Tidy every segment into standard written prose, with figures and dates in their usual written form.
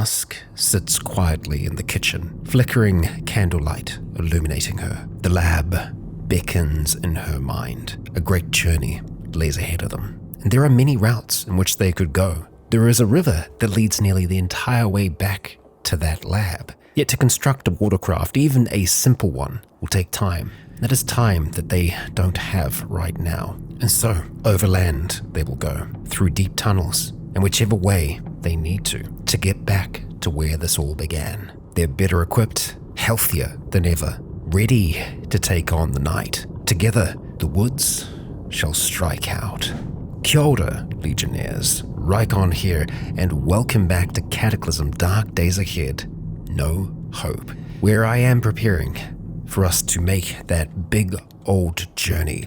Dusk sits quietly in the kitchen, flickering candlelight illuminating her. The lab beckons in her mind. A great journey lays ahead of them, and there are many routes in which they could go. There is a river that leads nearly the entire way back to that lab. Yet to construct a watercraft, even a simple one, will take time. That is time that they don't have right now. And so, overland they will go, through deep tunnels, and whichever way they need to get back to where this all began. They're better equipped, healthier than ever, ready to take on the night. Together, the woods shall strike out. Kia ora, Legionnaires. Rycon here, and welcome back to Cataclysm Dark Days Ahead. No Hope, where I am preparing for us to make that big old journey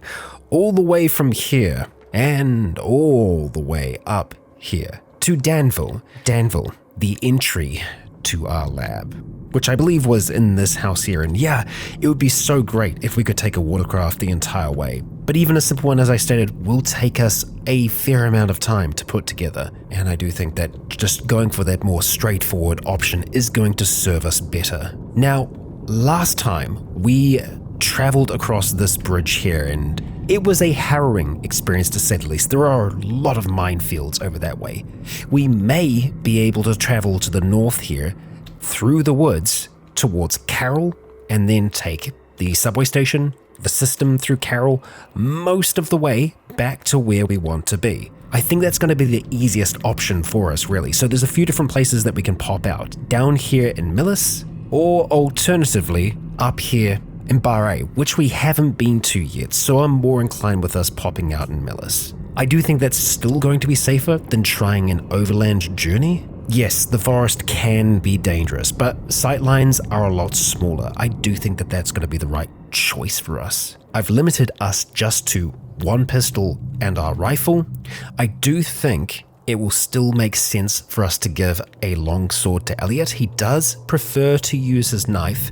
all the way from here and all the way up here to Danville, the entry to our lab, which I believe was in this house here. And yeah, it would be so great if we could take a watercraft the entire way. But even a simple one, as I stated, will take us a fair amount of time to put together. And I do think that just going for that more straightforward option is going to serve us better. Now, last time we traveled across this bridge here, and it was a harrowing experience to say the least. There are a lot of minefields over that way. We may be able to travel to the north here through the woods towards Carroll and then take the subway station, the system through Carroll, most of the way back to where we want to be. I think that's going to be the easiest option for us, really. So there's a few different places that we can pop out. Down here in Millis, or alternatively up here in Barre, which we haven't been to yet, so I'm more inclined with us popping out in Millis. I do think that's still going to be safer than trying an overland journey. Yes, the forest can be dangerous, but sightlines are a lot smaller. I do think that that's going to be the right choice for us. I've limited us just to one pistol and our rifle. I do think it will still make sense for us to give a long sword to Elliot. He does prefer to use his knife,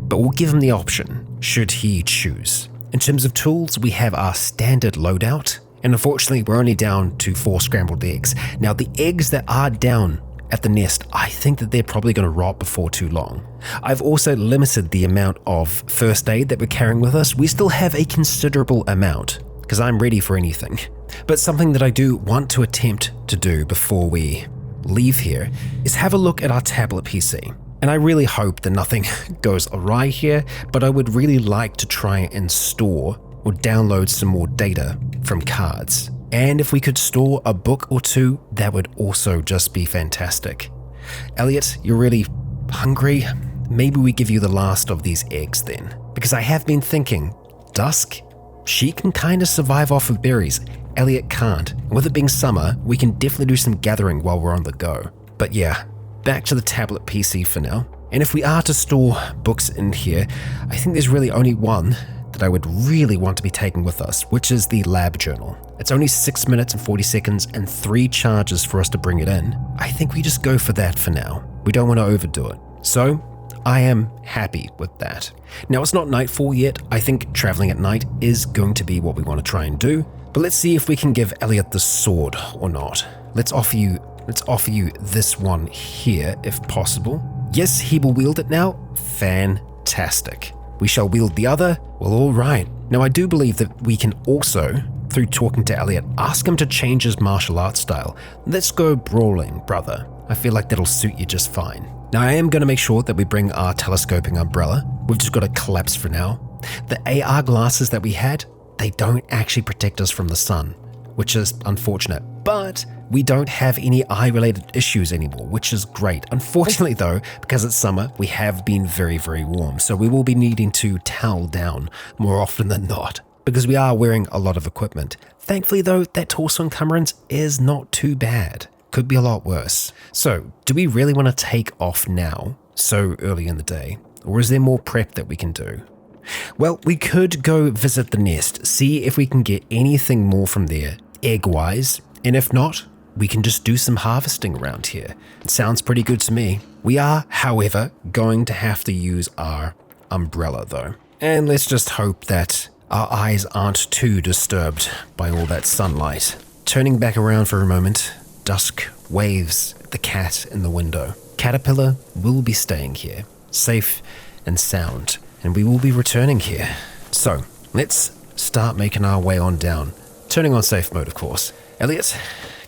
but we'll give him the option should he choose. In terms of tools, we have our standard loadout, and unfortunately we're only down to 4 scrambled eggs. Now the eggs that are down at the nest, I think that they're probably going to rot before too long. I've also limited the amount of first aid that we're carrying with us. We still have a considerable amount, because I'm ready for anything. But something that I do want to attempt to do before we leave here is have a look at our tablet PC. And I really hope that nothing goes awry here, but I would really like to try and store or download some more data from cards. And if we could store a book or two, that would also just be fantastic. Elliot, you're really hungry? Maybe we give you the last of these eggs then. Because I have been thinking, Dusk, she can kind of survive off of berries. Elliot can't. And with it being summer, we can definitely do some gathering while we're on the go. But yeah, back to the tablet PC for now. And if we are to store books in here, I think there's really only one that I would really want to be taking with us, which is the lab journal. It's only 6 minutes and 40 seconds and 3 charges for us to bring it in. I think we just go for that for now. We don't want to overdo it. So I am happy with that. Now it's not nightfall yet. I think traveling at night is going to be what we want to try and do. But let's see if we can give Elliot the sword or not. Let's offer you this one here if possible. Yes, he will wield it now. Fantastic. We shall wield the other. Well, all right. Now I do believe that we can also, through talking to Elliot, ask him to change his martial arts style. Let's go brawling, brother. I feel like that'll suit you just fine. Now I am going to make sure that we bring our telescoping umbrella. We've just got to collapse for now. The AR glasses that we had, they don't actually protect us from the sun, which is unfortunate, but we don't have any eye-related issues anymore, which is great. Unfortunately though, because it's summer, we have been very, very warm, so we will be needing to towel down more often than not, because we are wearing a lot of equipment. Thankfully though, that torso encumbrance is not too bad. Could be a lot worse. So, do we really want to take off now, so early in the day, or is there more prep that we can do? Well, we could go visit the nest, see if we can get anything more from there, egg-wise, and if not, we can just do some harvesting around here. It sounds pretty good to me. We are, however, going to have to use our umbrella though. And let's just hope that our eyes aren't too disturbed by all that sunlight. Turning back around for a moment, Dusk waves at the cat in the window. caterpillar will be staying here, safe and sound, and we will be returning here. So, let's start making our way on down. Turning on safe mode, of course. Elliot,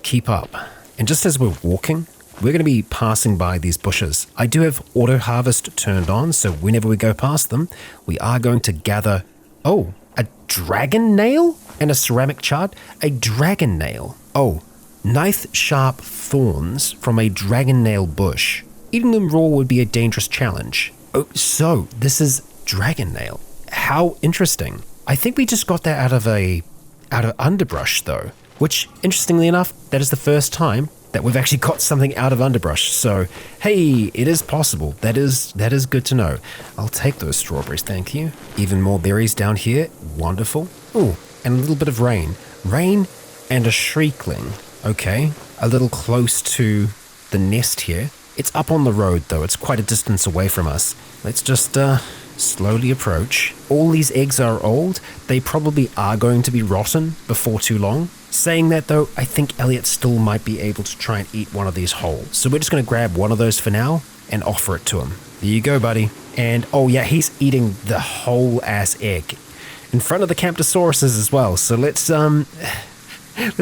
keep up. And just as we're walking, we're going to be passing by these bushes. I do have auto harvest turned on, so whenever we go past them, we are going to gather, a dragon nail and a ceramic chart? A dragon nail. Oh, knife sharp thorns from a dragon nail bush. Eating them raw would be a dangerous challenge. Oh, so this is dragon nail. How interesting. I think we just got that out of underbrush though, which interestingly enough, that is the first time that we've actually got something out of underbrush. So, hey, it is possible. That is good to know. I'll take those strawberries, thank you. Even more berries down here. Wonderful. Ooh, and a little bit of rain. Rain and a shriekling. Okay, a little close to the nest here. It's up on the road though. It's quite a distance away from us. Let's just slowly approach. All these eggs are old. They probably are going to be rotten before too long. Saying that though, I think Elliot still might be able to try and eat one of these whole. So we're just going to grab one of those for now and offer it to him. There you go, buddy. And oh yeah, he's eating the whole ass egg in front of the Camptosauruses as well. So let's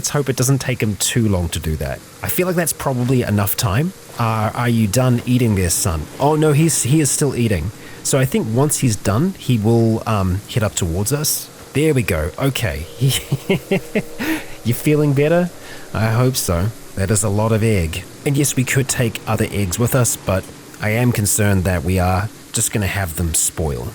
hope it doesn't take him too long to do that. I feel like that's probably enough time. Are you done eating there, son? Oh no, he is still eating. So I think once he's done, he will head up towards us. There we go. Okay. You feeling better? I hope so. That is a lot of egg. And yes, we could take other eggs with us, but I am concerned that we are just going to have them spoil.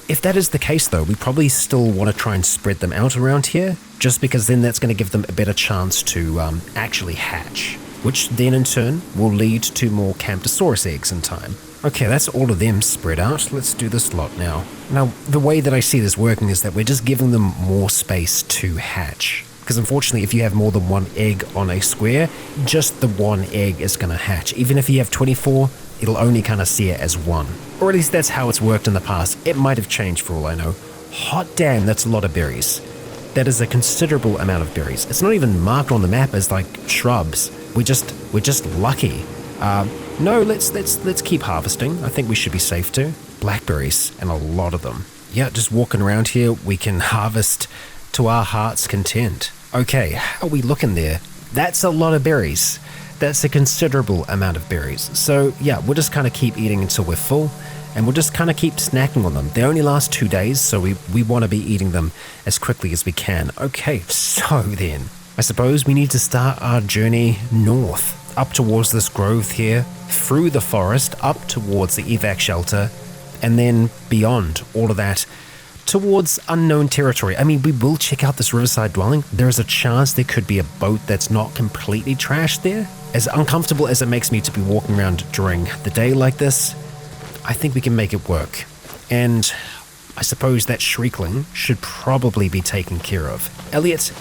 If that is the case though, we probably still want to try and spread them out around here, just because then that's going to give them a better chance to actually hatch, which then in turn will lead to more Camptosaurus eggs in time. Okay, that's all of them spread out. Let's do this lot now. Now, the way that I see this working is that we're just giving them more space to hatch. Because unfortunately, if you have more than one egg on a square, just the one egg is going to hatch. Even if you have 24, it'll only kind of see it as one. Or at least that's how it's worked in the past. It might have changed for all I know. Hot damn, that's a lot of berries. That is a considerable amount of berries. It's not even marked on the map as like shrubs. We're just lucky. No, let's keep harvesting. I think we should be safe to. Blackberries, and a lot of them. Yeah, just walking around here, we can harvest to our heart's content. Okay, how are we looking there? That's a lot of berries. That's a considerable amount of berries. So yeah, we'll just kind of keep eating until we're full, and we'll just kind of keep snacking on them. They only last 2 days, so we want to be eating them as quickly as we can. Okay, so then, I suppose we need to start our journey north, up towards this grove here, through the forest, up towards the evac shelter, and then beyond all of that, towards unknown territory. I mean, we will check out this riverside dwelling. There is a chance there could be a boat that's not completely trashed there. As uncomfortable as it makes me to be walking around during the day like this, I think we can make it work. And I suppose that shriekling should probably be taken care of. Elliot,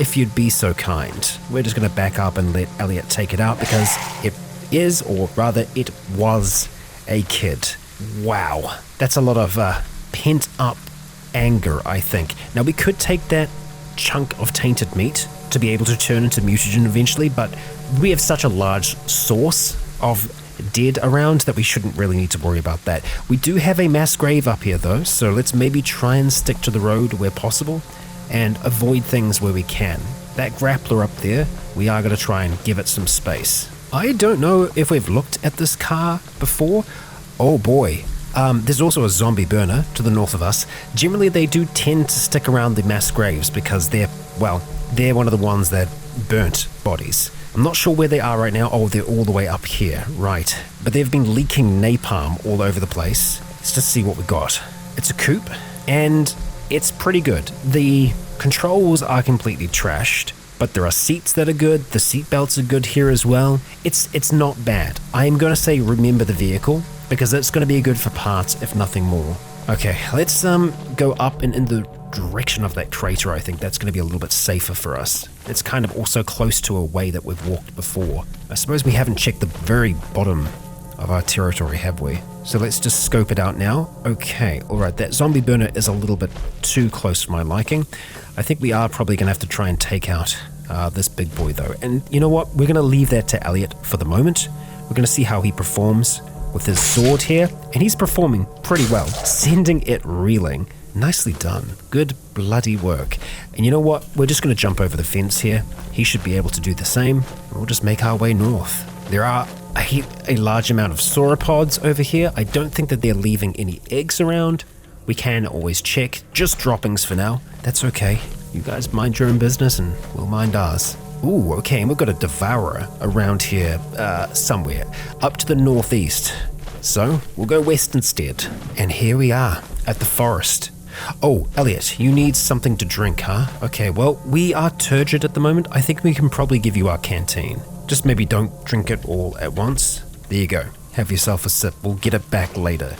if you'd be so kind, we're just going to back up and let Elliot take it out because it is, or rather it was, a kid. Wow, that's a lot of pent up anger, I think. Now we could take that chunk of tainted meat to be able to turn into mutagen eventually, but we have such a large source of dead around that we shouldn't really need to worry about that. We do have a mass grave up here though, so let's maybe try and stick to the road where possible and avoid things where we can. That grappler up there, we are going to try and give it some space. I don't know if we've looked at this car before. Oh boy. There's also a zombie burner to the north of us. Generally, they do tend to stick around the mass graves because they're one of the ones that burnt bodies. I'm not sure where they are right now. Oh, they're all the way up here. Right. But they've been leaking napalm all over the place. Let's just see what we got. It's a coupe, and it's pretty good. The controls are completely trashed, but there are seats that are good. The seat belts are good here as well. It's not bad. I am going to say remember the vehicle, because it's going to be good for parts, if nothing more. Okay, let's go up and in the direction of that crater. I think that's going to be a little bit safer for us. It's kind of also close to a way that we've walked before. I suppose we haven't checked the very bottom of our territory, have we? So let's just scope it out now. Okay, alright, that zombie burner is a little bit too close for my liking. I think we are probably going to have to try and take out this big boy though. And you know what? We're going to leave that to Elliot for the moment. We're We're going to see how he performs with his sword here, and he's performing pretty well, sending it reeling. Nicely done. Good bloody work. And you know what? We're just going to jump over the fence here. He should be able to do the same. We'll just make our way north. There are a large amount of sauropods over here. I don't think that they're leaving any eggs around. We can always check. Just droppings for now. That's okay. You guys mind your own business and we'll mind ours. Ooh, okay, and we've got a devourer around here somewhere, up to the northeast. So, we'll go west instead. And here we are, at the forest. Oh, Elliot, you need something to drink, huh? Okay, well, we are turgid at the moment. I think we can probably give you our canteen. Just maybe don't drink it all at once. There you go. Have yourself a sip. We'll get it back later.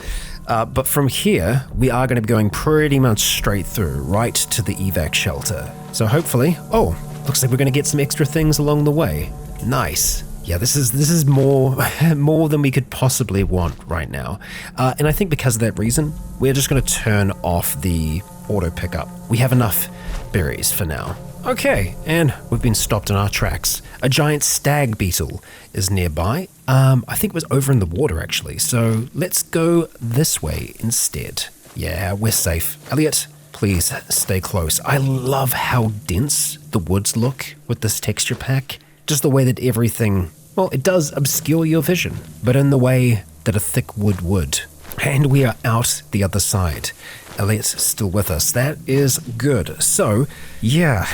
But from here, we are going to be going pretty much straight through, right to the evac shelter. So hopefully... Oh, looks like we're going to get some extra things along the way. Nice. Yeah, this is more than we could possibly want right now. And I think because of that reason, we're just going to turn off the auto pickup. We have enough berries for now. Okay, and we've been stopped in our tracks. A giant stag beetle is nearby. I think it was over in the water actually, so let's go this way instead. Yeah, we're safe. Elliot, please stay close. I love how dense the woods look with this texture pack. Just the way that everything, well, it does obscure your vision, but in the way that a thick wood would. And we are out the other side. Elliot's still with us. That is good. So, yeah,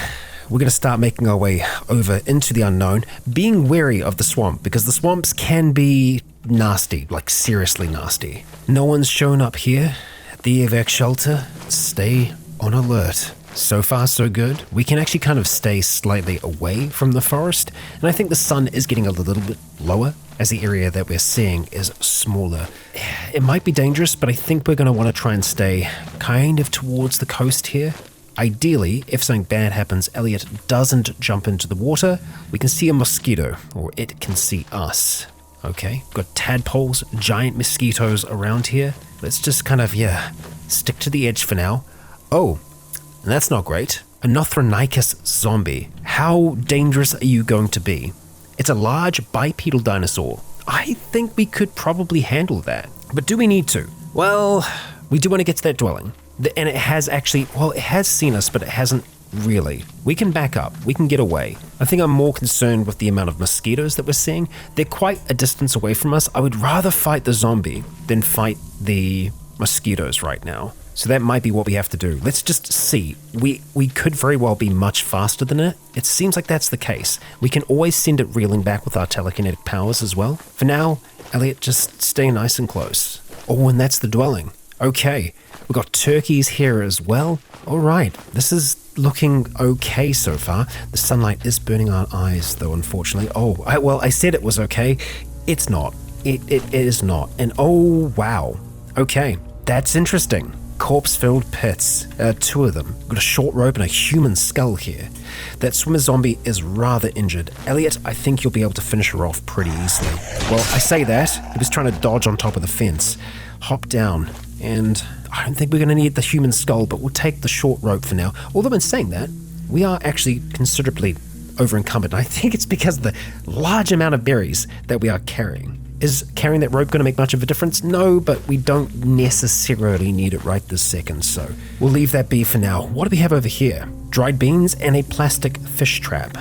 we're going to start making our way over into the unknown, being wary of the swamp, because the swamps can be nasty, like seriously nasty. No one's shown up here at the evac shelter. Stay on alert. So far, so good. We can actually kind of stay slightly away from the forest, and I think the sun is getting a little bit lower as the area that we're seeing is smaller. It might be dangerous, but I think we're going to want to try and stay kind of towards the coast here. Ideally, if something bad happens, Elliot doesn't jump into the water, we can see a mosquito, or it can see us. Okay, got tadpoles, giant mosquitoes around here. Let's just kind of, stick to the edge for now. Oh, and that's not great. A Nothronicus zombie. How dangerous are you going to be? It's a large bipedal dinosaur. I think we could probably handle that. But do we need to? Well, we do want to get to that dwelling. And it has actually, well, it has seen us, but it hasn't really. We can back up. We can get away. I think I'm more concerned with the amount of mosquitoes that we're seeing. They're quite a distance away from us. I would rather fight the zombie than fight the mosquitoes right now. So that might be what we have to do. Let's just see. We could very well be much faster than it. It seems like that's the case. We can always send it reeling back with our telekinetic powers as well. For now, Elliot, just stay nice and close. Oh, and that's the dwelling. Okay, we've got turkeys here as well. All right, this is looking okay so far. The sunlight is burning our eyes though, unfortunately. Oh, I said it was okay. It's not. It is not. And oh, wow. Okay, that's interesting. Corpse-filled pits, 2 of them. Got a short rope and a human skull here. That swimmer zombie is rather injured. Elliot, I think you'll be able to finish her off pretty easily. Well, I say that. He was trying to dodge on top of the fence. Hop down. And I don't think we're going to need the human skull, but we'll take the short rope for now. Although in saying that, we are actually considerably over-encumbered. I think it's because of the large amount of berries that we are carrying. Is carrying that rope going to make much of a difference? No, but we don't necessarily need it right this second, so we'll leave that be for now. What do we have over here? Dried beans and a plastic fish trap.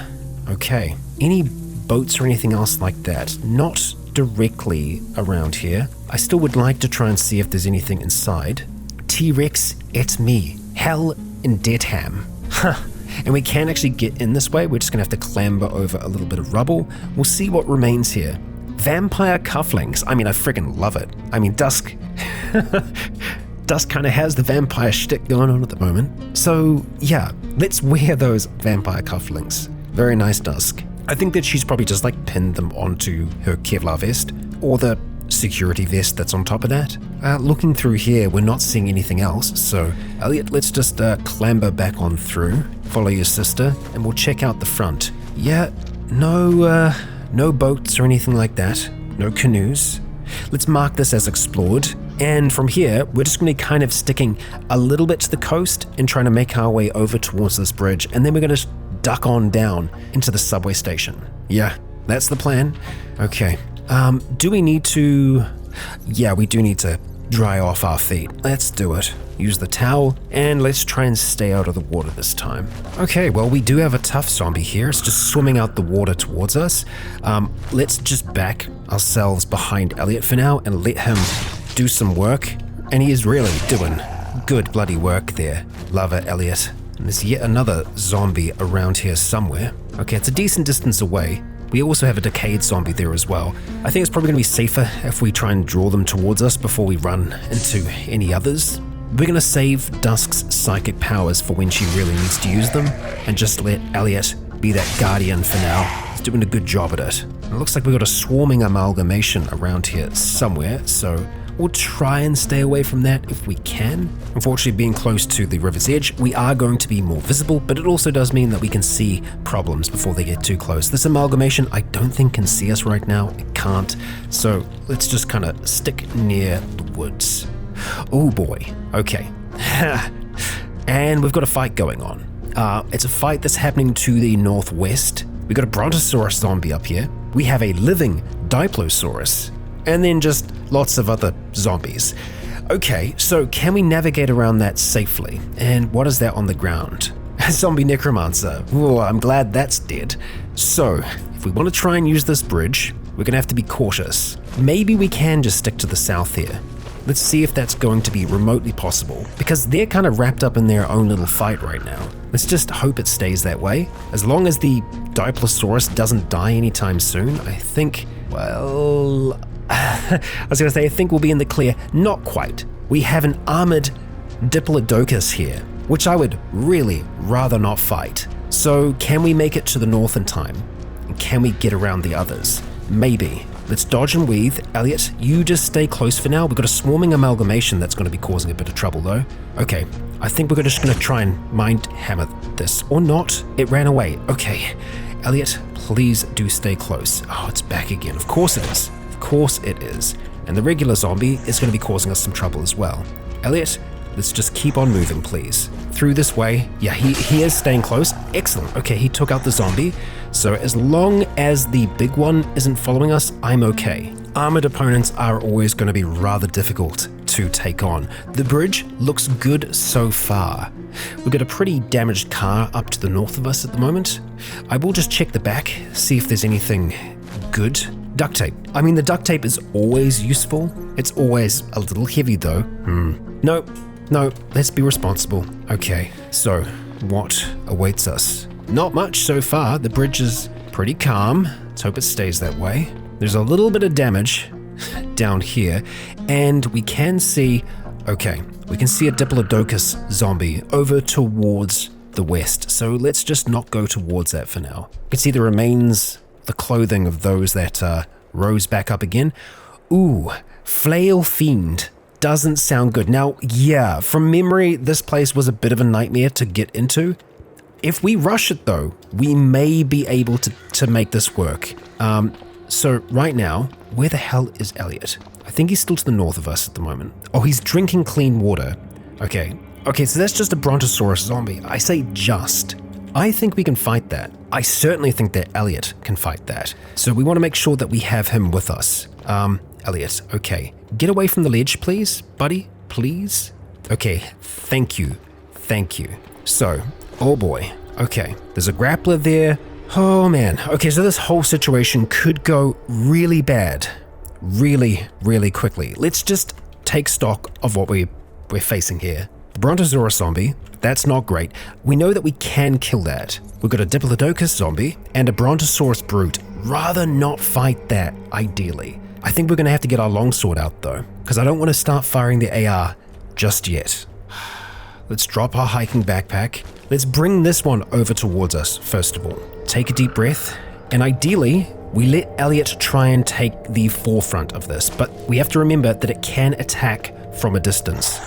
Okay. Any boats or anything else like that? Not directly around here. I still would like to try and see if there's anything inside. T-Rex, it's me. Hell in Deadham. Huh. And we can actually get in this way. We're just going to have to clamber over a little bit of rubble. We'll see what remains here. Vampire cufflinks. I mean, I friggin' love it. I mean, Dusk kind of has the vampire shtick going on at the moment. So, yeah, let's wear those vampire cufflinks. Very nice, Dusk. I think that she's probably just like pinned them onto her Kevlar vest, or the security vest that's on top of that. Looking through here, we're not seeing anything else, so Elliot, let's just clamber back on through, follow your sister, and we'll check out the front. Yeah, no boats or anything like that. No canoes. Let's mark this as explored. And from here, we're just going to be kind of sticking a little bit to the coast and trying to make our way over towards this bridge. And then we're going to duck on down into the subway station. Yeah, that's the plan. Okay, Do we need to... Yeah, we do need to dry off our feet. Let's do it. Use the towel, and let's try and stay out of the water this time. Okay, well, we do have a tough zombie here. It's just swimming out the water towards us. Let's just back ourselves behind Elliot for now and let him do some work. And he is really doing good bloody work there. Love it, Elliot. And there's yet another zombie around here somewhere. Okay, it's a decent distance away. We also have a decayed zombie there as well. I think it's probably going to be safer if we try and draw them towards us before we run into any others. We're going to save Dusk's psychic powers for when she really needs to use them, and just let Elliot be that guardian for now. He's doing a good job at it. It looks like we've got a swarming amalgamation around here somewhere, so we'll try and stay away from that if we can. Unfortunately, being close to the river's edge, we are going to be more visible, but it also does mean that we can see problems before they get too close. This amalgamation, I don't think can see us right now. It can't. So let's just kind of stick near the woods. Oh boy. Okay. And we've got a fight going on. It's a fight that's happening to the northwest. We've got a Brontosaurus zombie up here. We have a living Diplosaurus. And then just lots of other zombies. Okay, so can we navigate around that safely? And what is that on the ground? A zombie necromancer. Oh, I'm glad that's dead. So, if we want to try and use this bridge, we're going to have to be cautious. Maybe we can just stick to the south here. Let's see if that's going to be remotely possible, because they're kind of wrapped up in their own little fight right now. Let's just hope it stays that way. As long as the Diplosaurus doesn't die anytime soon, I think, well... I was going to say, I think we'll be in the clear. Not quite. We have an armored Diplodocus here, which I would really rather not fight. So can we make it to the north in time? And can we get around the others? Maybe. Let's dodge and weave. Elliot, you just stay close for now. We've got a swarming amalgamation that's going to be causing a bit of trouble though. Okay, I think we're just going to try and mind hammer this. Or not. It ran away. Okay. Elliot, please do stay close. Oh, it's back again. Of course it is. Of course it is. And the regular zombie is going to be causing us some trouble as well. Elliot, let's just keep on moving, please. Through this way. Yeah, he is staying close. Excellent. Okay, he took out the zombie. So as long as the big one isn't following us, I'm okay. Armored opponents are always going to be rather difficult to take on. The bridge looks good so far. We've got a pretty damaged car up to the north of us at the moment. I will just check the back, see if there's anything good. Duct tape. I mean, the duct tape is always useful. It's always a little heavy though. No, let's be responsible. Okay, so what awaits us? Not much so far. The bridge is pretty calm. Let's hope it stays that way. There's a little bit of damage down here, and we can see, okay, we can see a Diplodocus zombie over towards the west. So let's just not go towards that for now. You can see the remains, the clothing of those that rose back up again. Ooh, Flail Fiend. Doesn't sound good. Now, yeah, from memory, this place was a bit of a nightmare to get into. If we rush it though, we may be able to make this work. So right now, where the hell is Elliot? I think he's still to the north of us at the moment. Oh, he's drinking clean water. Okay, so that's just a Brontosaurus zombie. I say just. I think we can fight that. I certainly think that Elliot can fight that. So we want to make sure that we have him with us. Elliot, okay. Get away from the ledge, please, buddy, please. Okay, thank you. So, oh boy, okay. There's a grappler there. Oh man, okay, so this whole situation could go really bad. Really, really quickly. Let's just take stock of what we're facing here. The Brontosaurus zombie, that's not great. We know that we can kill that. We've got a Diplodocus zombie and a Brontosaurus brute. Rather not fight that, ideally. I think we're going to have to get our longsword out though, because I don't want to start firing the AR just yet. Let's drop our hiking backpack. Let's bring this one over towards us, first of all. Take a deep breath, and ideally, we let Elliot try and take the forefront of this, but we have to remember that it can attack from a distance.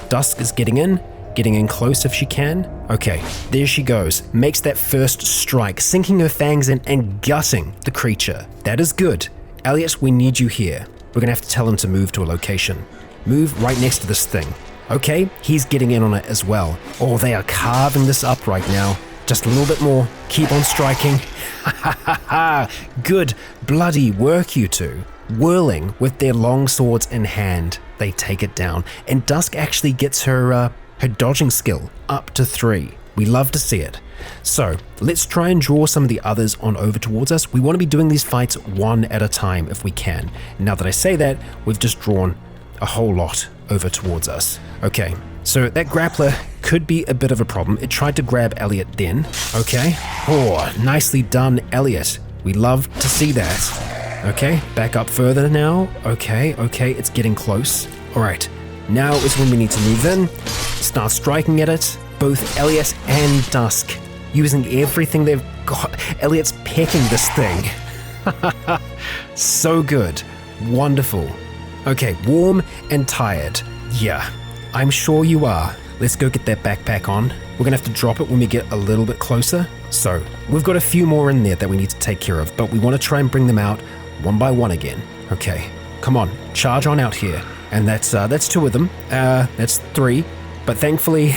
Dusk is getting in close if she can. Okay, there she goes. Makes that first strike, sinking her fangs in and gutting the creature. That is good. Elliot, we need you here. We're gonna have to tell him to move to a location. Move right next to this thing. Okay, he's getting in on it as well. Oh, they are carving this up right now. Just a little bit more. Keep on striking. Good bloody work, you two. Whirling with their long swords in hand, they take it down. And Dusk actually gets her dodging skill up to 3. We love to see it. So let's try and draw some of the others on over towards us. We want to be doing these fights one at a time if we can. Now that I say that, we've just drawn a whole lot over towards us. Okay, so that grappler could be a bit of a problem. It tried to grab Elliot then. Okay, oh, nicely done, Elliot. We love to see that. Okay, back up further now. Okay, it's getting close. All right, now is when we need to move in, start striking at it. Both Elliot and Dusk using everything they've got. Elliot's pecking this thing. So good. Wonderful. Okay, warm and tired. Yeah, I'm sure you are. Let's go get that backpack on. We're gonna have to drop it when we get a little bit closer. So, we've got a few more in there that we need to take care of, but we want to try and bring them out one by one again. Okay, come on, charge on out here. And that's 2 of them. That's 3, but thankfully,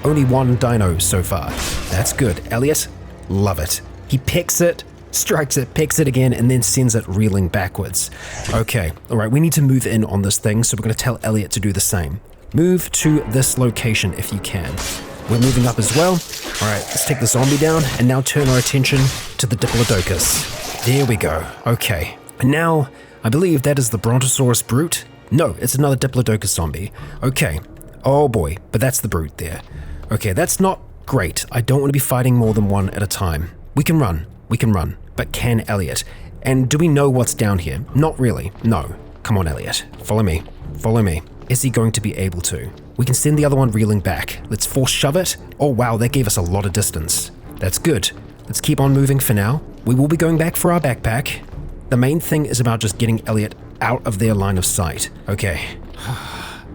only 1 dino so far. That's good. Elliot, love it. He picks it, strikes it, picks it again, and then sends it reeling backwards. Okay, all right, we need to move in on this thing, so we're going to tell Elliot to do the same. Move to this location if you can. We're moving up as well. All right, let's take the zombie down, and now turn our attention to the Diplodocus. There we go. Okay, and now I believe that is the Brontosaurus brute. No, it's another Diplodocus zombie. Okay. Oh boy, but that's the brute there. Okay, that's not great. I don't want to be fighting more than 1 at a time. We can run, but can Elliot? And do we know what's down here? Not really, no. Come on, Elliot, follow me. Is he going to be able to? We can send the other one reeling back. Let's force shove it. Oh wow, that gave us a lot of distance. That's good. Let's keep on moving for now. We will be going back for our backpack. The main thing is about just getting Elliot out of their line of sight. Okay.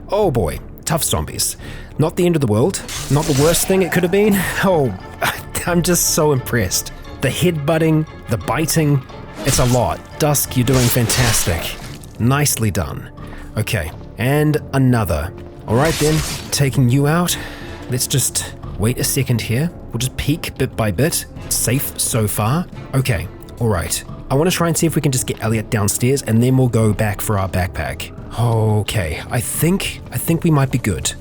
Oh boy. Tough zombies. Not the end of the world. Not the worst thing it could have been. Oh, I'm just so impressed. The headbutting, the biting, it's a lot. Dusk, you're doing fantastic. Nicely done. Okay, and another. All right then, taking you out. Let's just wait a second here. We'll just peek bit by bit. Safe so far. Okay, all right. I want to try and see if we can just get Elliot downstairs, and then we'll go back for our backpack. Okay, I think we might be good.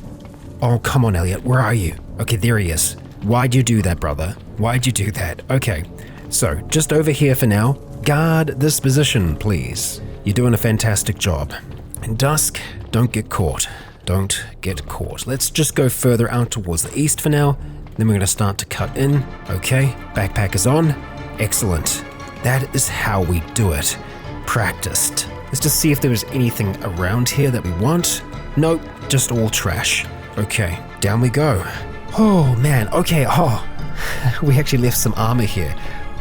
Oh, come on, Elliot, where are you? Okay, there he is. Why'd you do that, brother? Why'd you do that? Okay, so just over here for now. Guard this position, please. You're doing a fantastic job. And Dusk, don't get caught. Don't get caught. Let's just go further out towards the east for now. Then we're going to start to cut in. Okay, backpack is on. Excellent. That is how we do it. Practiced. Let's just see if there was anything around here that we want. Nope, just all trash. Okay, down we go. Oh man, okay, we actually left some armor here.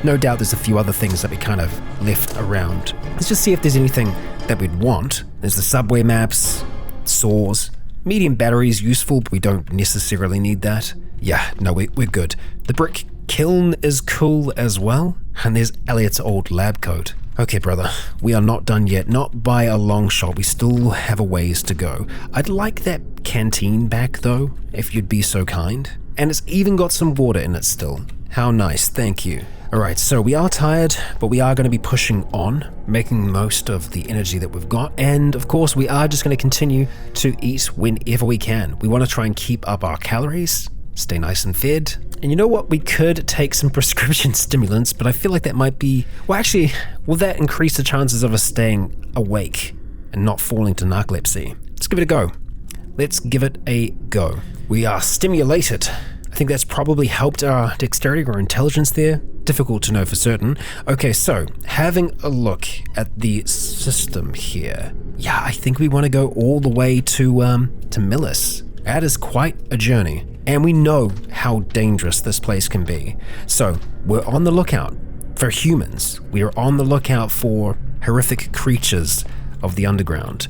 No doubt there's a few other things that we kind of left around. Let's just see if there's anything that we'd want. There's the subway maps, saws, medium batteries useful, but we don't necessarily need that. Yeah, no, we're good. The brick kiln is cool as well. And there's Elliot's old lab coat. Okay, brother, we are not done yet, not by a long shot. We still have a ways to go. I'd like that canteen back though, if you'd be so kind. And it's even got some water in it still. How nice, thank you. Alright, so we are tired, but we are going to be pushing on, making most of the energy that we've got. And of course, we are just going to continue to eat whenever we can. We want to try and keep up our calories, stay nice and fed. And you know what? We could take some prescription stimulants, but I feel like that might be... Well, actually, will that increase the chances of us staying awake and not falling to narcolepsy? Let's give it a go. Let's give it a go. We are stimulated. I think that's probably helped our dexterity or intelligence there. Difficult to know for certain. Okay, so having a look at the system here. Yeah, I think we want to go all the way to Millis. That is quite a journey. And we know how dangerous this place can be. So we're on the lookout for humans. We are on the lookout for horrific creatures of the underground.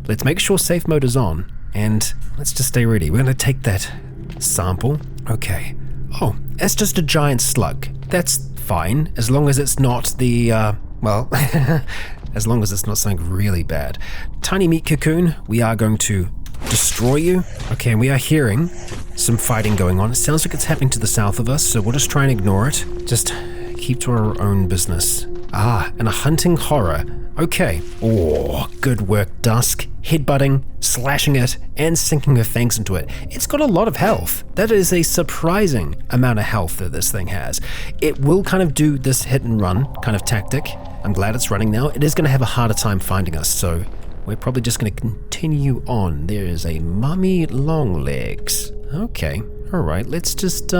Let's make sure safe mode is on, and let's just stay ready. We're going to take that sample. Okay. Oh, that's just a giant slug. That's fine, as long as it's not the, as long as it's not something really bad. Tiny meat cocoon, we are going to destroy you. Okay, and we are hearing some fighting going on. It sounds like it's happening to the south of us, so we'll just try and ignore it. Just keep to our own business. And a hunting horror. Okay. Oh, good work, Dusk. Headbutting, slashing it, and sinking her fangs into it. It's got a lot of health. That is a surprising amount of health that this thing has. It will kind of do this hit and run kind of tactic. I'm glad it's running now. It is going to have a harder time finding us, so we're probably just going to continue on. There is a mummy Longlegs. Okay. All right. Let's just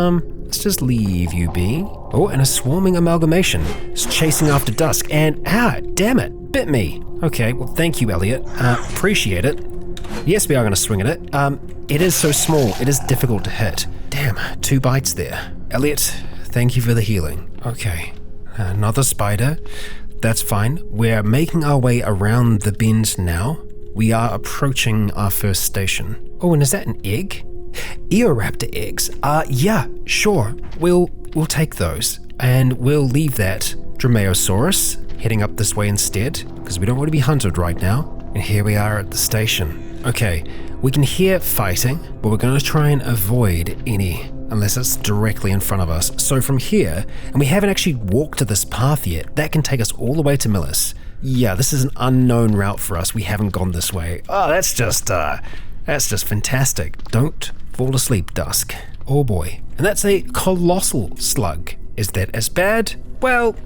leave you be. Oh, and a swarming amalgamation is chasing after Dusk, and damn it, bit me. Okay, well, thank you, Elliot. Appreciate it. Yes, we are going to swing at it. It is so small, it is difficult to hit. Damn, 2 bites there. Elliot, thank you for the healing. Okay, another spider. That's fine. We're making our way around the bend now. We are approaching our first station. Oh, and is that an egg? Eoraptor eggs. Yeah, sure. We'll take those. And we'll leave that Dromaeosaurus heading up this way instead, because we don't want to be hunted right now. And here we are at the station. Okay, we can hear fighting, but we're going to try and avoid any, unless it's directly in front of us. So from here, and we haven't actually walked to this path yet, that can take us all the way to Millis. Yeah, this is an unknown route for us. We haven't gone this way. Oh, that's just fantastic. Don't fall asleep, Dusk. Oh boy. And that's a colossal slug. Is that as bad? Well,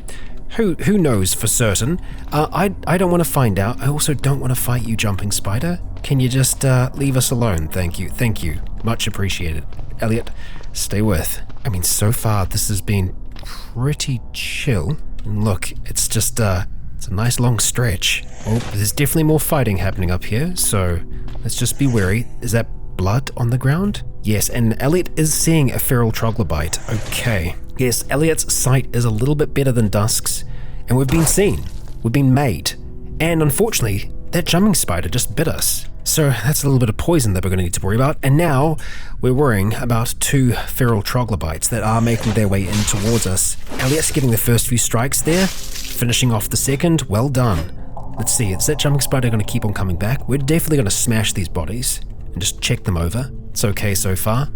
who knows for certain. I don't want to find out. I also don't want to fight you, jumping spider. Can you just leave us alone? Thank you. Much appreciated. Elliot, stay with. I mean, so far this has been pretty chill. And look, it's just it's a nice long stretch. Oh, there's definitely more fighting happening up here, so let's just be wary. Is that blood on the ground? Yes, and Elliot is seeing a feral troglobite. Okay. Yes, Elliot's sight is a little bit better than Dusk's, and we've been seen. We've been made. And unfortunately, that jumping spider just bit us. So that's a little bit of poison that we're going to need to worry about. And now we're worrying about 2 feral troglobites that are making their way in towards us. Elliot's getting the first few strikes there, finishing off the second. Well done. Let's see, is that jumping spider going to keep on coming back? We're definitely going to smash these bodies and just check them over. It's okay so far.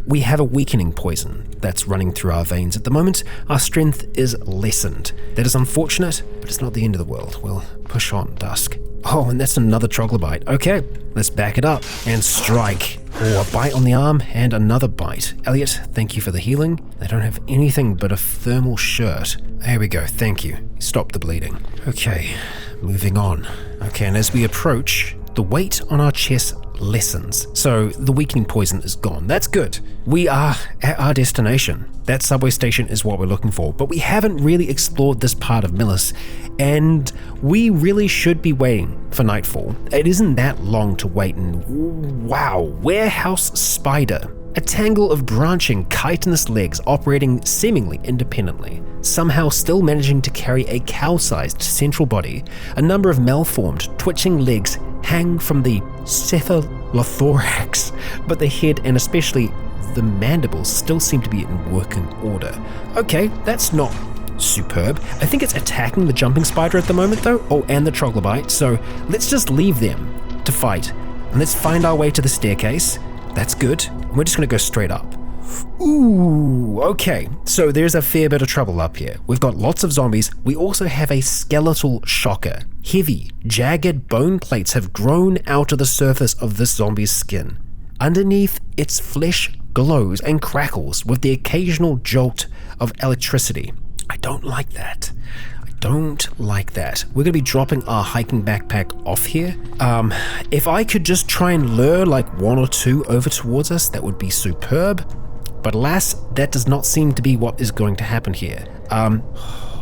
We have a weakening poison that's running through our veins at the moment. Our strength is lessened. That is unfortunate, but it's not the end of the world. We'll push on, Dusk. Oh, and that's another troglobite. Okay, let's back it up and strike. Oh, a bite on the arm and another bite. Elliot, thank you for the healing. I don't have anything but a thermal shirt. There we go, thank you. Stop the bleeding. Okay, moving on. Okay, and as we approach, the weight on our chest lessens. So the weakening poison is gone. That's good. We are at our destination. That subway station is what we're looking for, but we haven't really explored this part of Millis, and we really should be waiting for nightfall. It isn't that long to wait, and wow, warehouse spider. A tangle of branching chitinous legs operating seemingly independently, somehow still managing to carry a cow-sized central body. A number of malformed, twitching legs hang from the cephalothorax, but the head and especially the mandibles still seem to be in working order. Okay, that's not superb. I think it's attacking the jumping spider at the moment though. Oh, and the troglobite, so let's just leave them to fight. And let's find our way to the staircase. That's good. We're just going to go straight up. Ooh, okay. So there's a fair bit of trouble up here. We've got lots of zombies. We also have a skeletal shocker. Heavy, jagged bone plates have grown out of the surface of this zombie's skin. Underneath, its flesh glows and crackles with the occasional jolt of electricity. I don't like that. Don't like that. We're going to be dropping our hiking backpack off here. If I could just try and lure like 1 or 2 over towards us, that would be superb. But alas, that does not seem to be what is going to happen here. Oh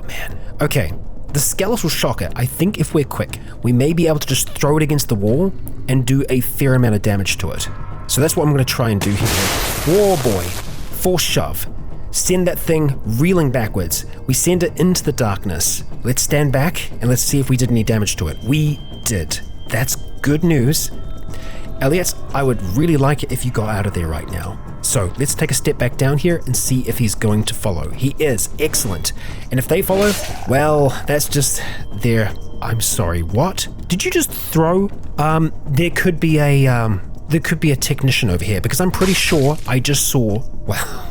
man. Okay, the skeletal shocker, I think if we're quick, we may be able to just throw it against the wall and do a fair amount of damage to it. So that's what I'm going to try and do here. Oh boy. Force shove. Send that thing reeling backwards. We send it into the darkness. Let's stand back and let's see if we did any damage to it. We did. That's good news. Elliot, I would really like it if you got out of there right now. So let's take a step back down here and see if he's going to follow. He is. Excellent. And if they follow, well, that's just their... I'm sorry, what? Did you just throw? There could be a there could be a technician over here, because I'm pretty sure I just saw, well,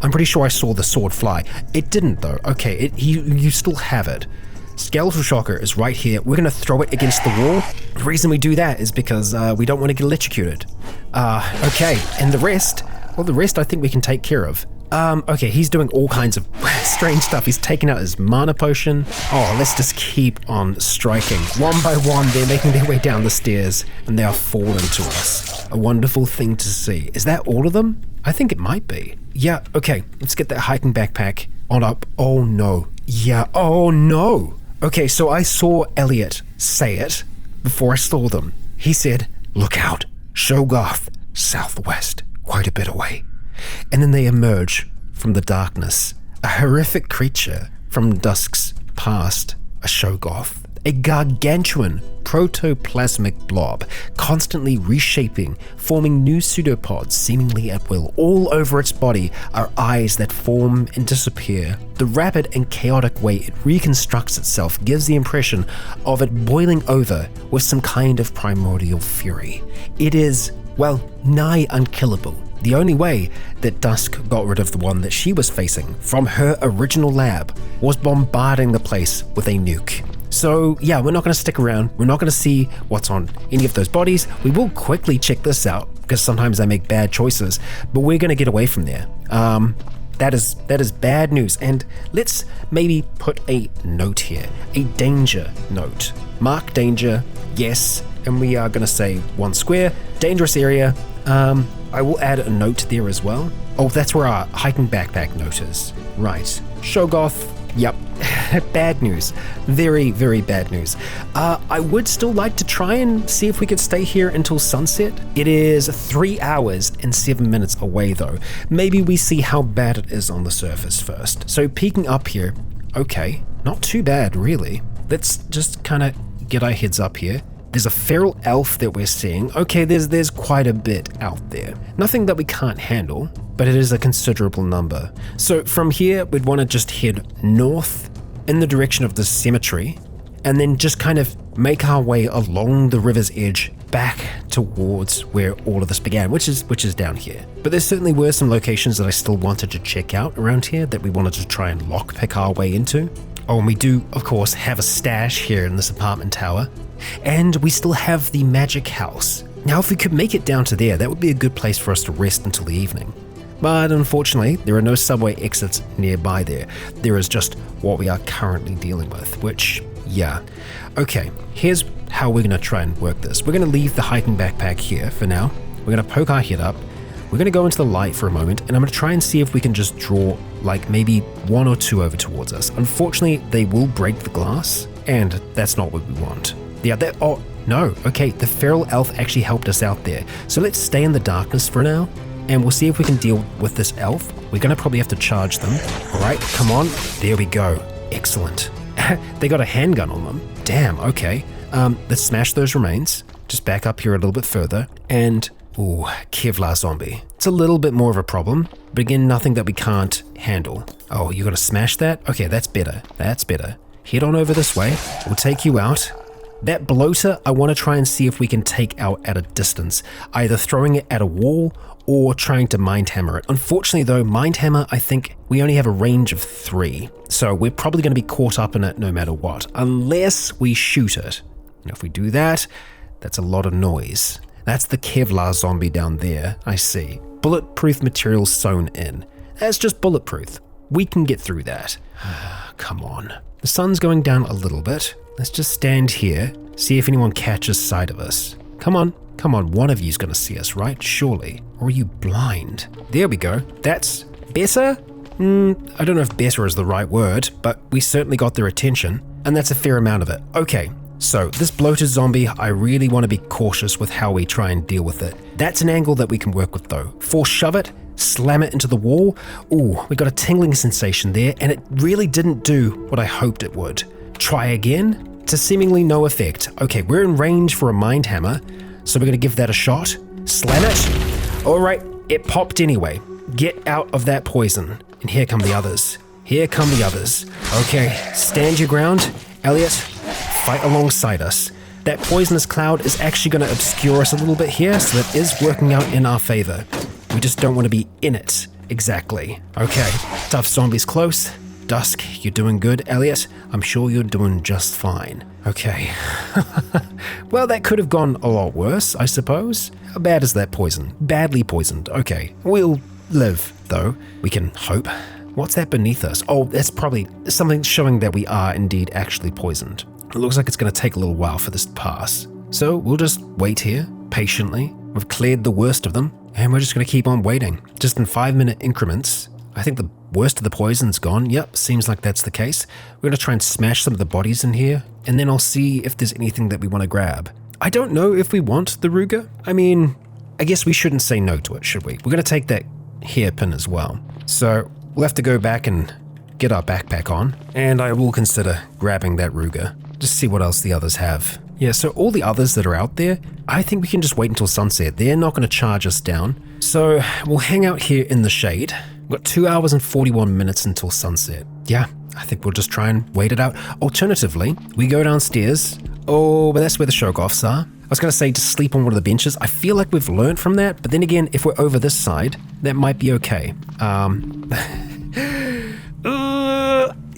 I'm pretty sure I saw the sword fly. It didn't though. Okay, you still have it. Skeletal Shocker is right here. We're gonna throw it against the wall. The reason we do that is because we don't want to get electrocuted. Okay, and the rest, well, the rest I think we can take care of. Okay, he's doing all kinds of strange stuff. He's taking out his mana potion. Oh, let's just keep on striking. One by one, they're making their way down the stairs, and they are falling to us. A wonderful thing to see. Is that all of them? I think it might be. Yeah, okay, let's get that hiking backpack on up. Oh no. Yeah, oh no. Okay, so I saw Elliot say it before I saw them. He said, "Look out, shoggoth, southwest, quite a bit away." And then they emerge from the darkness. A horrific creature from Dusk's past, a shoggoth. A gargantuan protoplasmic blob, constantly reshaping, forming new pseudopods seemingly at will. All over its body are eyes that form and disappear. The rapid and chaotic way it reconstructs itself gives the impression of it boiling over with some kind of primordial fury. It is, well, nigh unkillable. The only way that Dusk got rid of the one that she was facing from her original lab was bombarding the place with a nuke. So yeah, we're not going to stick around. We're not going to see what's on any of those bodies. We will quickly check this out because sometimes I make bad choices, but we're going to get away from there. That is bad news. And let's maybe put a note here, a danger note. Mark danger, yes. And we are going to say 1 square, dangerous area. I will add a note there as well. Oh, that's where our hiking backpack note is. Right. Shoggoth. Yep. Bad news. Very, very bad news. I would still like to try and see if we could stay here until sunset. It is 3 hours and 7 minutes away though. Maybe we see how bad it is on the surface first. So peeking up here, okay, not too bad really. Let's just kind of get our heads up here. There's a feral elf that we're seeing. Okay, there's quite a bit out there. Nothing that we can't handle, but it is a considerable number. So from here, we'd want to just head north in the direction of the cemetery, and then just kind of make our way along the river's edge back towards where all of this began, which is down here. But there certainly were some locations that I still wanted to check out around here that we wanted to try and lockpick our way into. Oh, and we do, of course, have a stash here in this apartment tower. And we still have the magic house. Now, if we could make it down to there, that would be a good place for us to rest until the evening. But unfortunately, there are no subway exits nearby there. There is just what we are currently dealing with, which, yeah. Okay, here's how we're going to try and work this. We're going to leave the hiking backpack here for now. We're going to poke our head up. We're going to go into the light for a moment, and I'm going to try and see if we can just draw like maybe 1 or 2 over towards us. Unfortunately, they will break the glass, and that's not what we want. Yeah, oh, no, okay, the feral elf actually helped us out there. So let's stay in the darkness for now, and we'll see if we can deal with this elf. We're going to probably have to charge them. All right, come on. There we go. Excellent. They got a handgun on them. Damn, okay. Let's smash those remains. Just back up here a little bit further, and ooh, Kevlar zombie. It's a little bit more of a problem, but again, nothing that we can't handle. Oh, you gotta smash that? Okay, that's better. That's better. Head on over this way. We'll take you out. That bloater, I want to try and see if we can take out at a distance, either throwing it at a wall or trying to mind hammer it. Unfortunately though, mind hammer, I think we only have a range of 3, so we're probably going to be caught up in it no matter what, unless we shoot it. And if we do that, that's a lot of noise. That's the Kevlar zombie down there, I see. Bulletproof material sewn in. That's just bulletproof. We can get through that. Come on. The sun's going down a little bit. Let's just stand here, see if anyone catches sight of us. Come on, one of you's gonna see us, right? Surely. Or are you blind? There we go. That's better? I don't know if better is the right word, but we certainly got their attention, and that's a fair amount of it. Okay, so this bloated zombie, I really want to be cautious with how we try and deal with it. That's an angle that we can work with though. Force shove it, slam it into the wall. Ooh, we got a tingling sensation there, and it really didn't do what I hoped it would. Try again, to seemingly no effect. Okay, we're in range for a mind hammer, so we're gonna give that a shot. Slam it. All right, it popped anyway. Get out of that poison. And here come the others. Here come the others. Okay, stand your ground. Elliot, fight alongside us. that poisonous cloud is actually going to obscure us a little bit here, so that is working out in our favor. We just don't want to be in it. Exactly. Okay, tough zombies close. Dusk, you're doing good. Elliot, I'm sure you're doing just fine. Okay. Well, that could have gone a lot worse, I suppose. How bad is that poison? Badly poisoned. Okay, we'll live, though. We can hope. What's that beneath us? Oh, that's probably something showing that we are indeed actually poisoned. It looks like it's going to take a little while for this to pass. So we'll just wait here, patiently. We've cleared the worst of them, and we're just going to keep on waiting. Just in 5-minute increments. I think the worst of the poison's gone. Yep, seems like that's the case. We're going to try and smash some of the bodies in here, and then I'll see if there's anything that we want to grab. I don't know if we want the Ruger. I mean, I guess we shouldn't say no to it, should we? We're going to take that hairpin as well. So we'll have to go back and get our backpack on, and I will consider grabbing that Ruger. Just see what else the others have. Yeah, so all the others that are out there, I think we can just wait until sunset. They're not going to charge us down. So we'll hang out here in the shade. We've got 2 hours and 41 minutes until sunset. Yeah, I think we'll just try and wait it out. Alternatively, we go downstairs. Oh, but that's where the shoggoths are. I was going to say to sleep on one of the benches. I feel like we've learned from that, but then again, if we're over this side, that might be okay.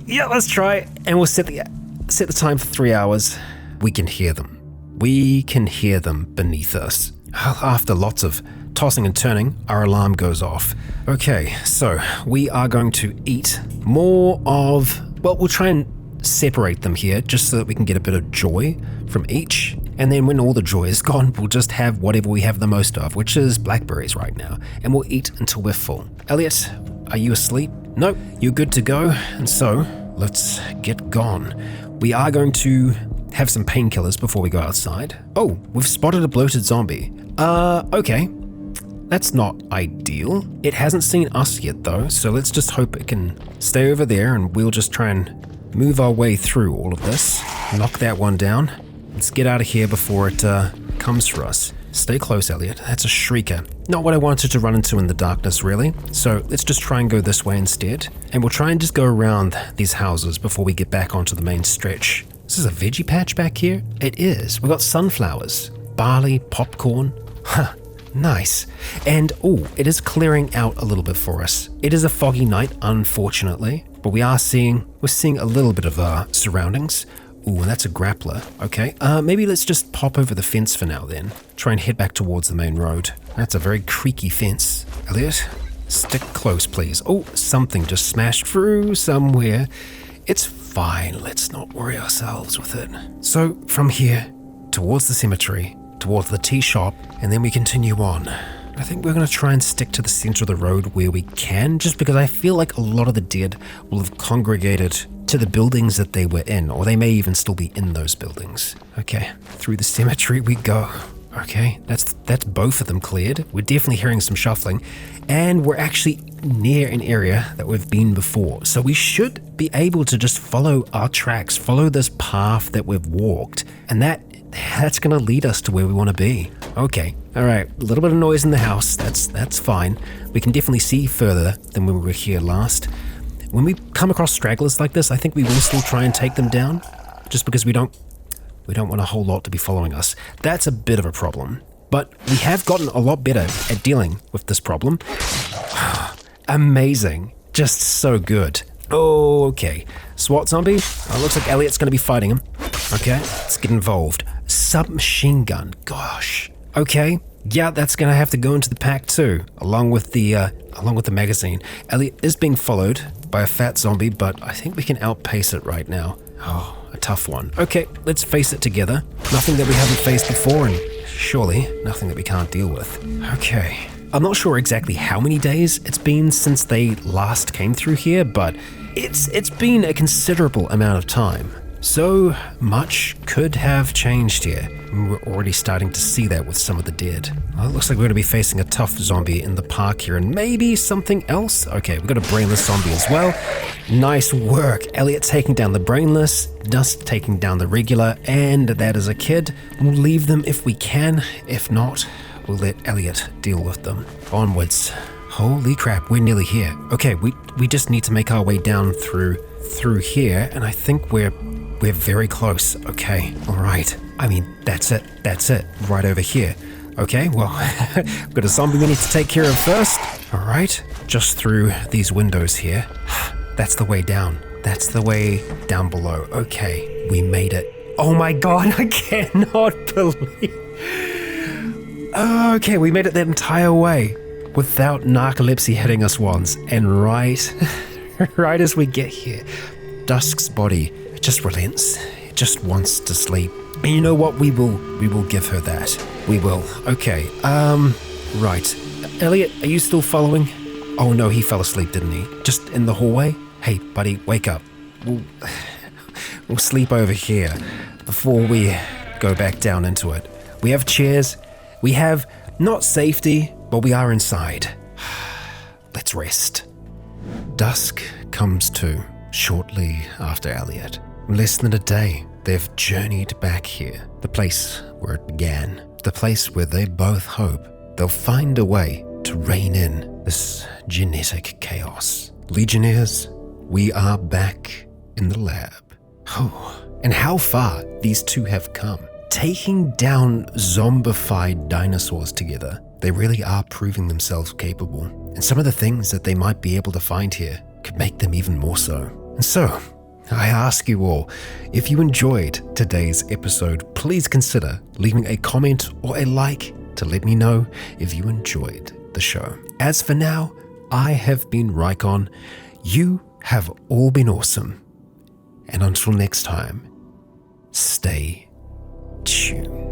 Yeah, let's try. And we'll set the time for 3 hours. We can hear them. We can hear them beneath us. After lots of tossing and turning, our alarm goes off. Okay, so we are going to eat more of, well, we'll try and separate them here just so that we can get a bit of joy from each. And then when all the joy is gone, we'll just have whatever we have the most of, which is blackberries right now. And we'll eat until we're full. Elliot, are you asleep? Nope, you're good to go. And so let's get gone. We are going to have some painkillers before we go outside. Oh, we've spotted a bloated zombie. Okay. That's not ideal. It hasn't seen us yet though, so let's just hope it can stay over there and we'll just try and move our way through all of this. Knock that one down. Let's get out of here before it comes for us. Stay close, Elliot. That's a shrieker. Not what I wanted to run into in the darkness, really. So let's just try and go this way instead. And we'll try and just go around these houses before we get back onto the main stretch. This is a veggie patch back here? It is. We've got sunflowers, barley, popcorn. Huh, nice. And, it is clearing out a little bit for us. It is a foggy night, unfortunately, but we're seeing a little bit of our surroundings. Ooh, that's a grappler. Okay, maybe let's just pop over the fence for now then. Try and head back towards the main road. That's a very creaky fence. Elliot, stick close, please. Oh, something just smashed through somewhere. It's fine, let's not worry ourselves with it. So, from here, towards the cemetery, towards the tea shop, and then we continue on. I think we're going to try and stick to the center of the road where we can, just because I feel like a lot of the dead will have congregated to the buildings that they were in, or they may even still be in those buildings. Okay, through the cemetery we go. Okay, that's both of them cleared. We're definitely hearing some shuffling, and we're actually near an area that we've been before. So we should be able to just follow our tracks, follow this path that we've walked, and that's going to lead us to where we want to be. Okay, all right, a little bit of noise in the house, that's fine. We can definitely see further than when we were here last. When we come across stragglers like this, I think we will still try and take them down, just because we don't want a whole lot to be following us. That's a bit of a problem. But we have gotten a lot better at dealing with this problem. Amazing. Just so good. Okay. SWAT zombie. Looks like Elliot's going to be fighting him. Okay, let's get involved. Submachine gun. Gosh. Okay. Yeah, that's going to have to go into the pack too, along with the magazine. Elliot is being followed by a fat zombie, but I think we can outpace it right now. Oh, a tough one. Okay, let's face it together. Nothing that we haven't faced before, and surely nothing that we can't deal with. Okay. I'm not sure exactly how many days it's been since they last came through here, but it's been a considerable amount of time. So much could have changed here. We're already starting to see that with some of the dead. Well, it looks like we're going to be facing a tough zombie in the park here, and maybe something else. Okay, we've got a brainless zombie as well. Nice work. Elliot taking down the brainless, Dusk taking down the regular, and that is a kid. We'll leave them if we can. If not, we'll let Elliot deal with them. Onwards. Holy crap, we're nearly here. Okay, we just need to make our way down through here, and I think we're We're very close. Okay, all right. I mean, that's it. Right over here. Okay, well, we've got a zombie we need to take care of first. All right, just through these windows here. That's the way down. That's the way down below. Okay, we made it. Oh my god, I cannot believe... Okay, we made it that entire way without narcolepsy hitting us once. And right as we get here, Dusk's body just relents. It just wants to sleep. And you know what? We will give her that. We will. Okay. Right. Elliot, are you still following? Oh no, he fell asleep, didn't he? Just in the hallway? Hey, buddy, wake up. We'll sleep over here before we go back down into it. We have chairs. We have not safety, but we are inside. Let's rest. Dusk comes to shortly after Elliot. In less than a day, they've journeyed back here, the place where it began, the place where they both hope they'll find a way to rein in this genetic chaos. Legionnaires, we are back in the lab. Oh, and how far these two have come. Taking down zombified dinosaurs together, they really are proving themselves capable. And some of the things that they might be able to find here could make them even more so. And so, I ask you all, if you enjoyed today's episode, please consider leaving a comment or a like to let me know if you enjoyed the show. As for now, I have been Rycon. You have all been awesome. And until next time, stay tuned.